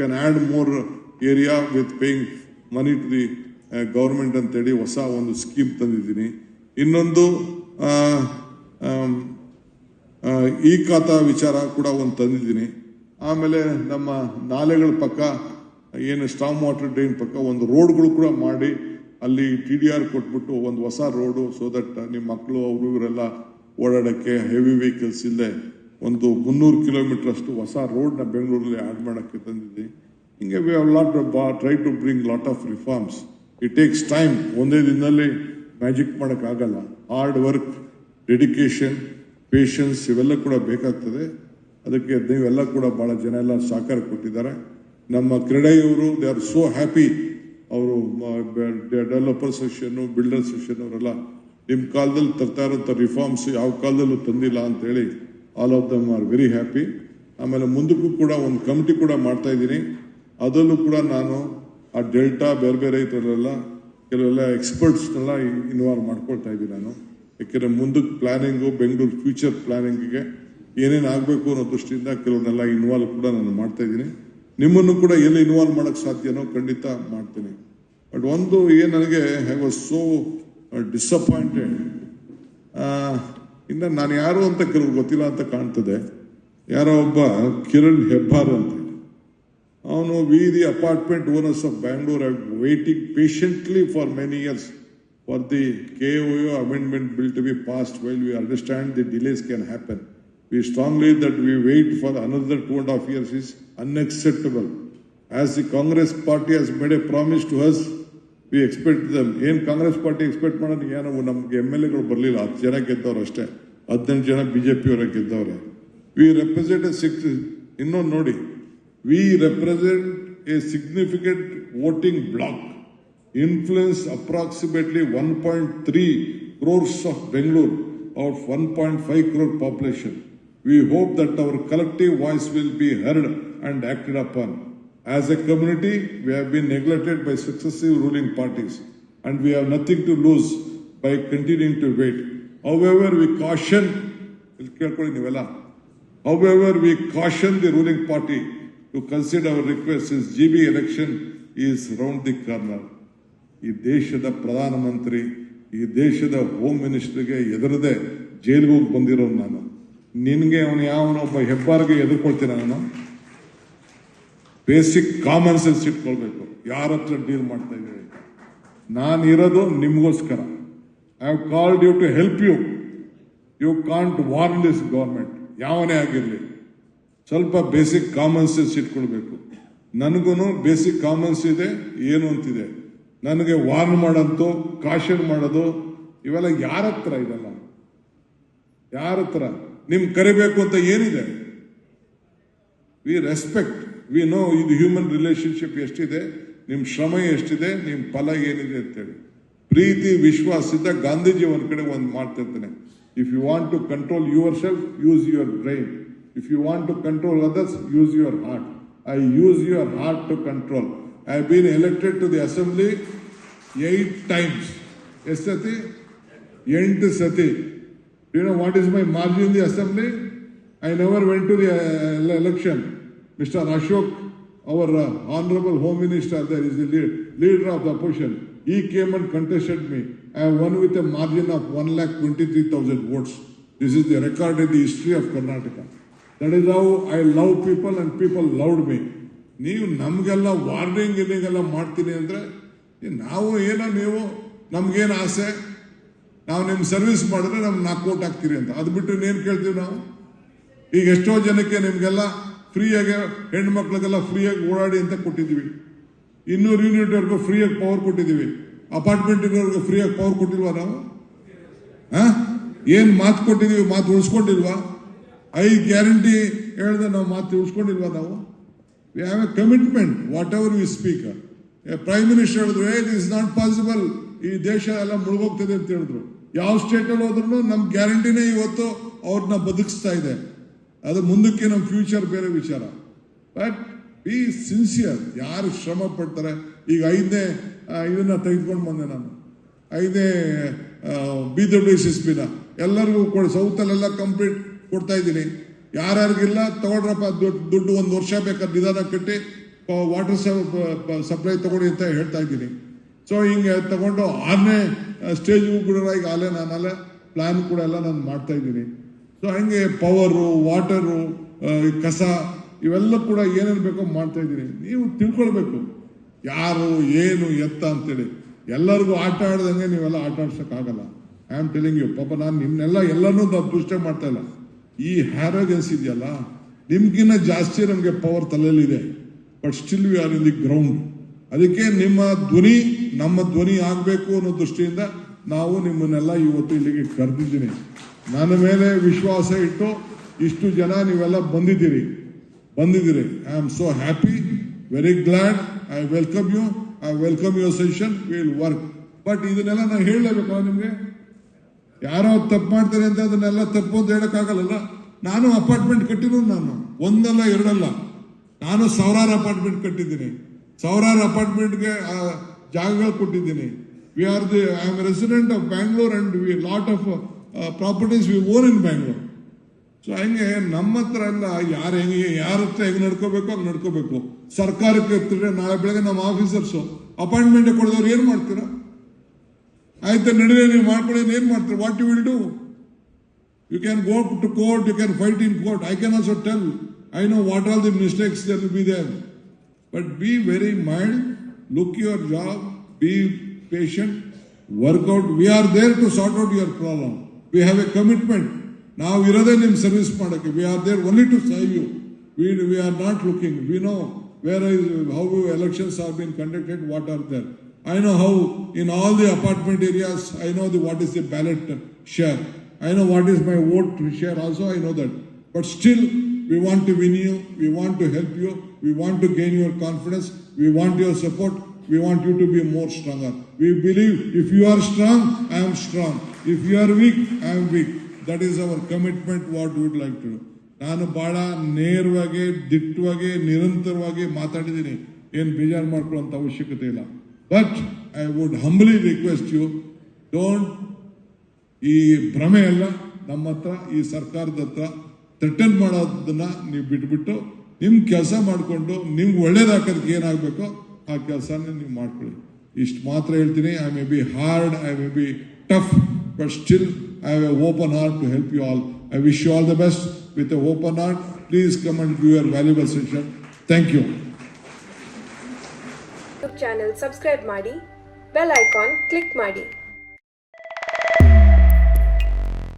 can add more area with paying money to the government ಅಂತೇಳಿ ಹೊಸ ಒಂದು scheme ತಂದಿದ್ದೀನಿ. ಇನ್ನೊಂದು ಈ ಖಾತಾ ವಿಚಾರ ಕೂಡ ಒಂದು ತಂದಿದ್ದೀನಿ. ಆಮೇಲೆ ನಮ್ಮ ನಾಲೆಗಳ ಪಕ್ಕ ಏನು ಸ್ಟಾಮ್ ವಾಟರ್ ಡ್ರೈನ್ ಪಕ್ಕ ಒಂದು ರೋಡ್ಗಳು ಕೂಡ ಮಾಡಿ ಅಲ್ಲಿ TDR ಕೊಟ್ಬಿಟ್ಟು ಒಂದು ಹೊಸ ರೋಡು, ಸೊ ದಟ್ ನಿಮ್ಮ ಮಕ್ಕಳು ಅವರು ಇವರೆಲ್ಲ ಓಡಾಡಕ್ಕೆ ಹೆವಿ ವೆಹಿಕಲ್ಸ್ ಇಲ್ಲದೆ ಒಂದು 300 ಕಿಲೋಮೀಟರ್ ಅಷ್ಟು ಹೊಸ ರೋಡ್ನ ಬೆಂಗಳೂರಲ್ಲಿ ಆಡ್ ಮಾಡೋಕ್ಕೆ ತಂದಿದ್ದೆ. ಹಿಂಗೆ we have lot try to bring lot of reforms. It takes time. ಒಂದೇ ದಿನದಲ್ಲಿ ಮ್ಯಾಜಿಕ್ ಮಾಡೋಕ್ಕಾಗಲ್ಲ. ಹಾರ್ಡ್ ವರ್ಕ್, ಡೆಡಿಕೇಶನ್, ಪೇಷನ್ಸ್ ಇವೆಲ್ಲ ಕೂಡ ಬೇಕಾಗ್ತದೆ. ಅದಕ್ಕೆ ನೀವೆಲ್ಲ ಕೂಡ ಭಾಳ ಜನ ಎಲ್ಲ ಸಹಕಾರ ಕೊಟ್ಟಿದ್ದಾರೆ. ನಮ್ಮ ಕ್ರೀಡೆಯವರು ದೇ ಆರ್ ಸೋ ಹ್ಯಾಪಿ. ಅವರು ಡೆವಲಪರ್ ಸೆಷನ್ನು, ಬಿಲ್ಡರ್ ಸೆಷನ್ ಅವರೆಲ್ಲ ನಿಮ್ಮ ಕಾಲದಲ್ಲಿ ತರ್ತಾ ಇರೋಂಥ ರಿಫಾರ್ಮ್ಸ್ ಯಾವ ಕಾಲದಲ್ಲೂ ತಂದಿಲ್ಲ ಅಂತೇಳಿ all of them are very happy. ಆಮೇಲೆ ಮುಂದಕ್ಕೂ ಕೂಡ ಒಂದು ಕಮಿಟಿ ಕೂಡ ಮಾಡ್ತಾ ಇದ್ದೀನಿ. ಅದರಲ್ಲೂ ಕೂಡ ನಾನು ಆ ಡೆಲ್ಟಾ ಬೇರೆ ಬೇರೆ ಇದರಲ್ಲೆಲ್ಲ ಕೆಲವೆಲ್ಲ ಎಕ್ಸ್ಪರ್ಟ್ಸ್ನೆಲ್ಲ ಇನ್ವಾಲ್ವ್ ಮಾಡ್ಕೊಳ್ತಾ ಇದ್ದೀನಿ ನಾನು. ಯಾಕೆಂದರೆ ಮುಂದಕ್ಕೆ ಪ್ಲಾನಿಂಗು, ಬೆಂಗಳೂರು ಫ್ಯೂಚರ್ ಪ್ಲಾನಿಂಗಿಗೆ ಏನೇನು ಆಗಬೇಕು ಅನ್ನೋ ದೃಷ್ಟಿಯಿಂದ ಕೆಲವನ್ನೆಲ್ಲ ಇನ್ವಾಲ್ವ್ ಕೂಡ ನಾನು ಮಾಡ್ತಾ ಇದ್ದೀನಿ. ನಿಮ್ಮನ್ನು ಕೂಡ ಎಲ್ಲಿ ಇನ್ವಾಲ್ವ್ ಮಾಡೋಕ್ಕೆ ಸಾಧ್ಯನೋ ಖಂಡಿತ ಮಾಡ್ತೀನಿ. ಬಟ್ ಒಂದು ಏನು ನನಗೆ ಐ ವಾಸ್ ಸೋ ಡಿಸಪಾಯಿಂಟೆಡ್. ಇನ್ನು ನಾನು ಯಾರು ಅಂತ ಕೆಲವ್ರು ಗೊತ್ತಿಲ್ಲ ಅಂತ ಕಾಣ್ತದೆ. ಯಾರೋ ಒಬ್ಬ ಕಿರಣ್ ಹೆಬ್ಬಾರ್ ಅಂತ, ಅವನು V the apartment owners of Bangalore are waiting patiently for many years for the KOO amendment bill to be passed. While we understand the delays can happen, we strongly that we wait for another 2.5 years is unacceptable. As the Congress party has made a promise to us, we expect them. ಏನು Congress party expect ಮಾಡೋದು ಏನೋ ನಮಗೆ MLAಗಳು ಬರಲಿಲ್ಲ, 10 ಜನ ಗೆದ್ದವ್ರು ಅಷ್ಟೇ, 18 ಜನ BJP ಅವರ ಗೆದ್ದವ್ರೆ. V represent ಇನ್ನೊಂದು ನೋಡಿ, we represent a significant voting bloc, influence approximately 1.3 crores of Bengaluru out of 1.5 crore population. We hope that our collective voice will be heard and acted upon. As a community, we have been neglected by successive ruling parties and we have nothing to lose by continuing to wait. However, we caution the ruling party to consider our request since GB election is round the corner. ಈ ದೇಶದ ಪ್ರಧಾನಮಂತ್ರಿ, ಈ ದೇಶದ home ಮಿನಿಸ್ಟರ್ಗೆ ಎದುರದೆ ಜೈಲಿಗೆ ಹೋಗಿ ಬಂದಿರೋನು ನಾನು. ನಿನಗೆ ಅವನು ಯಾವನೊಬ್ಬ ಹೆಬ್ಬಾರ್ಗೆ ಎದುರ್ಕೊಳ್ತೀನಿ ನಾನು? ಬೇಸಿಕ್ ಕಾಮನ್ ಸೆನ್ಸ್ ಇಟ್ಕೊಳ್ಬೇಕು. ಯಾರ ಹತ್ರ ಡೀಲ್ ಮಾಡ್ತಾ ಇದ್ದೀವಿ? ನಾನು ಇರೋದು ನಿಮಗೋಸ್ಕರ. I have called you to help you. You can't warn this government, ಯಾವನೇ ಆಗಿರಲಿ. ಸ್ವಲ್ಪ ಬೇಸಿಕ್ ಕಾಮನ್ ಸೆನ್ಸ್ ಇಟ್ಕೊಳ್ಬೇಕು. ನನಗೂ ಬೇಸಿಕ್ ಕಾಮನ್ಸ್ ಇದೆ, ಏನು ಅಂತಿದೆ. ನನಗೆ ವಾರ್ನ್ ಮಾಡೋದು, ಕಾಶನ್ ಮಾಡೋದು ಇವೆಲ್ಲ ಯಾರ ಹತ್ರ ಇದೆಲ್ಲ? ಯಾರ ಹತ್ರ? ನಿಮ್ ಕರಿಬೇಕು ಅಂತ ಏನಿದೆ? ವಿ ರೆಸ್ಪೆಕ್ಟ್, ವಿ ನೋ ಇದು ಹ್ಯೂಮನ್ ರಿಲೇಶನ್ಶಿಪ್ ಎಷ್ಟಿದೆ, ನಿಮ್ ಶ್ರಮ ಎಷ್ಟಿದೆ, ನಿಮ್ ಫಲ ಏನಿದೆ ಅಂತೇಳಿ. ಪ್ರೀತಿ ವಿಶ್ವಾಸದಿಂದ ಗಾಂಧೀಜಿ ಒಂದ್ ಕಡೆ ಒಂದು ಮಾಡ್ತಿರ್ತಾನೆ, if you want to control yourself use your brain, if you want to control others use your heart. I use your heart to control. I have been elected to the assembly 8 times. Yes, Sati? 8 Sati. Do you know what is my margin in the assembly? I never went to the election. Mr. Ashok, our honorable home minister, there is the leader of the opposition. He came and contested me. I have won with a margin of 1,23,000 votes. This is the record in the history of Karnataka. That is how I love people and people loved me. ನೀವು ನಮಗೆಲ್ಲ warning ಇಲ್ಲಿಗೆಲ್ಲ ಮಾಡ್ತೀನಿ ಅಂದರೆ ನಾವು ಏನೋ, ನೀವು ನಮಗೇನು ಆಸೆ, ನಾವು ನಿಮ್ಮ ಸರ್ವಿಸ್ ಮಾಡಿದ್ರೆ ನಮ್ಗೆ 4 ಕೋಟಿ ಹಾಕ್ತೀರಿ ಅಂತ. ಅದು ಬಿಟ್ಟು ಏನು ಕೇಳ್ತೀವಿ ನಾವು? ಈಗ ಎಷ್ಟೋ ಜನಕ್ಕೆ ನಿಮಗೆಲ್ಲ ಫ್ರೀಯಾಗಿ, ಹೆಣ್ಮಕ್ಳಿಗೆಲ್ಲ ಫ್ರೀಯಾಗಿ ಓಡಾಡಿ ಅಂತ ಕೊಟ್ಟಿದ್ದೀವಿ. 200 ಯೂನಿಟ್ವರೆಗೂ ಫ್ರೀಯಾಗಿ ಪವರ್ ಕೊಟ್ಟಿದ್ದೀವಿ. ಅಪಾರ್ಟ್ಮೆಂಟ್ವರೆಗೂ ಫ್ರೀಯಾಗಿ ಪವರ್ ಕೊಟ್ಟಿಲ್ವಾ ನಾವು? ಏನು ಮಾತು ಕೊಟ್ಟಿದ್ದೀವಿ? ಮಾತು ಉಳಿಸ್ಕೊಂಡಿಲ್ವಾ? 5 ಗ್ಯಾರಂಟಿ ಹೇಳಿದ್ರೆ ನಾವು ಮಾತು ಉಳಿಸ್ಕೊಂಡಿಲ್ವಾ ನಾವು? We have a commitment, whatever we speak. A Prime Minister ಹೇಳಿದ್ರು, it is not possible, ಈ ದೇಶ ಎಲ್ಲ ಮುಳುಗೋಗ್ತದೆ ಅಂತ ಹೇಳಿದ್ರು. ಯಾವ ಸ್ಟೇಟಲ್ಲಿ ಹೋದ್ರೂ ನಮ್ಮ ಗ್ಯಾರಂಟಿನೇ ಇವತ್ತು ಅವ್ರನ್ನ ಬದುಕಿಸ್ತಾ ಇದೆ. ಅದು ಮುಂದಕ್ಕೆ ನಮ್ಮ ಫ್ಯೂಚರ್ ಬೇರೆ ವಿಚಾರ. But B sincere. ಯಾರು ಶ್ರಮ ಪಡ್ತಾರೆ. ಈಗ 5ನೇ ಇದನ್ನ ತೆಗೆದುಕೊಂಡು ಬಂದೆ ನಾನು, 5ನೇ BWSSBನ ಎಲ್ಲರಿಗೂ ಸೌತಲ್ಲೆಲ್ಲ ಕಂಪ್ಲೀಟ್ ಕೊಡ್ತಾ ಇದ್ದೀನಿ. ಯಾರ್ಯಾರಿಗಿಲ್ಲ ತಗೊಳ್ರಪ್ಪ, ದುಡ್ಡು 1 ವರ್ಷ ಬೇಕಾದ್ರೆ ನಿಧಾನ ಕಟ್ಟಿ ವಾಟರ್ ಸಪ್ಲೈ ತಗೊಳ್ಳಿ ಅಂತ ಹೇಳ್ತಾ ಇದ್ದೀನಿ. ಸೊ ಹಿಂಗೆ ತಗೊಂಡು 6ನೇ ಸ್ಟೇಜ್ಗೂ ಕೂಡ ಈಗ ನಾನಲ್ಲೇ ಪ್ಲಾನ್ ಕೂಡ ಎಲ್ಲ ನಾನು ಮಾಡ್ತಾ ಇದ್ದೀನಿ. ಸೊ ಹಂಗೆ ಪವರು, ವಾಟರು, ಕಸ ಇವೆಲ್ಲ ಕೂಡ ಏನೇನು ಬೇಕೋ ಮಾಡ್ತಾ ಇದ್ದೀನಿ. ನೀವು ತಿಳ್ಕೊಳ್ಬೇಕು ಯಾರು ಏನು ಎತ್ತ ಅಂತೇಳಿ. ಎಲ್ಲರಿಗೂ ಆಟ ಆಡ್ದಂಗೆ ನೀವೆಲ್ಲ ಆಟ ಆಡ್ಸೋಕ್ಕಾಗಲ್ಲ. I am telling you. ಪಾಪ ನಾನು ಎಲ್ಲನೂ ದುಷ್ಟ ಮಾಡ್ತಾ ಇಲ್ಲ. ಈ ಹ್ಯಾರೋಗೆನ್ಸ್ ಇದೆಯಲ್ಲ, ನಿಮ್ಗಿನ್ನ ಜಾಸ್ತಿ ನಮಗೆ ಪವರ್ ತಲೆಯಲ್ಲಿದೆ. But still we are in the ground. ಅದಕ್ಕೆ ನಿಮ್ಮ ಧ್ವನಿ ನಮ್ಮ ಧ್ವನಿ ಆಗಬೇಕು ಅನ್ನೋ ದೃಷ್ಟಿಯಿಂದ ನಾವು ನಿಮ್ಮನ್ನೆಲ್ಲ ಇವತ್ತು ಇಲ್ಲಿಗೆ ಕರೆದಿದ್ದೀನಿ. ನನ್ನ ಮೇಲೆ ವಿಶ್ವಾಸ ಇಟ್ಟು ಇಷ್ಟು ಜನ ನೀವೆಲ್ಲ ಬಂದಿದ್ದೀರಿ. I am so happy, very glad. I welcome you. I welcome your session. Will work. But ಇದನ್ನೆಲ್ಲ ನಾನು ಹೇಳಲೇಬೇಕಲ್ಲ ನಿಮಗೆ. ಯಾರೋ ತಪ್ಪು ಮಾಡ್ತಾರೆ ಅಂತ ಅದನ್ನೆಲ್ಲ ತಪ್ಪು ಅಂತ ಹೇಳಕ್ಕಾಗಲ್ಲ. ನಾನು ಅಪಾರ್ಟ್ಮೆಂಟ್ ಕಟ್ಟಿರೋದು, ನಾನು ಒಂದಲ್ಲ ಎರಡಲ್ಲ, ನಾನು ಸಾವಿರಾರು ಅಪಾರ್ಟ್ಮೆಂಟ್ ಕಟ್ಟಿದ್ದೀನಿ. ಸಾವಿರಾರು ಅಪಾರ್ಟ್ಮೆಂಟ್ಗೆ ಜಾಗಗಳು ಕೊಟ್ಟಿದ್ದೀನಿ. I am resident of Bangalore and lot of properties we own in Bangalore. So ಹಂಗೆ ನಮ್ಮ ಹತ್ರ ಎಲ್ಲ ಯಾರ ಹತ್ರ ಹೆಂಗೆ ನಡ್ಕೋಬೇಕು ಹಂಗೆ ನಡ್ಕೋಬೇಕು. ಸರ್ಕಾರಕ್ಕೆ ಎತ್ತಿದ್ರೆ ನಾಳೆ ಬೆಳಗ್ಗೆ ನಮ್ಮ ಆಫೀಸರ್ಸು ಅಪಾಯಿಂಟ್ಮೆಂಟ್ ಕೊಡಿದವ್ರು ಏನು ಮಾಡ್ತೀರಾ? ಆಯ್ತು ನಡುವೆ ನೀವು ಮಾಡ್ಕೊಳ್ಳಿ, ಏನು ಮಾಡ್ತೀರಾ? What you will do? You can go to court, you can fight in court. I can also tell. I know what all the mistakes that will be there. But be very mild, look your job, be patient, work out. We are there to sort out your problem. We have a commitment. Now we are there in service madake. We are there only to save you. We are not looking. We know how elections have been conducted, what are there. I know how in all the apartment areas, I know what is the ballot share. I know what is my vote share also, I know that. But still, we want to win you, we want to help you, we want to gain your confidence, we want your support, we want you to be more stronger. We believe if you are strong, I am strong. If you are weak, I am weak. That is our commitment, what we would like to do. ನಾನು ಬಹಳ ನೇರವಾಗಿ, ದಿಟ್ಟವಾಗಿ, ನಿರಂತರವಾಗಿ ಮಾತಾಡಿದ್ದೀನಿ. ಏನು ಬೇಜಾರು ಮಾಡ್ಕೊಳ್ಳೋಂಥ ಅವಶ್ಯಕತೆ ಇಲ್ಲ. But I would humbly request you, don't ಈ ಭ್ರಮೆ ಎಲ್ಲ ನಮ್ಮ ಹತ್ರ, ಈ ಸರ್ಕಾರದ ಹತ್ರ ಥ್ರೆಟನ್ ಮಾಡೋದನ್ನ ನೀವು ಬಿಟ್ಬಿಟ್ಟು ನಿಮ್ಮ ಕೆಲಸ ಮಾಡಿಕೊಂಡು ನಿಮ್ಗೆ ಒಳ್ಳೇದಾಕೋದಕ್ಕೆ ಏನಾಗಬೇಕೋ ಆ ಕೆಲಸನ ನೀವು ಮಾಡ್ಕೊಳ್ಳಿ. ಇಷ್ಟು ಮಾತ್ರ ಹೇಳ್ತೀನಿ. I may be hard, I may be tough, but still I have a open heart to help you all. I wish you all the best with a open heart. Please come and give your valuable session. Thank you. Channel subscribe ಮಾಡಿ, bell icon click ಮಾಡಿ.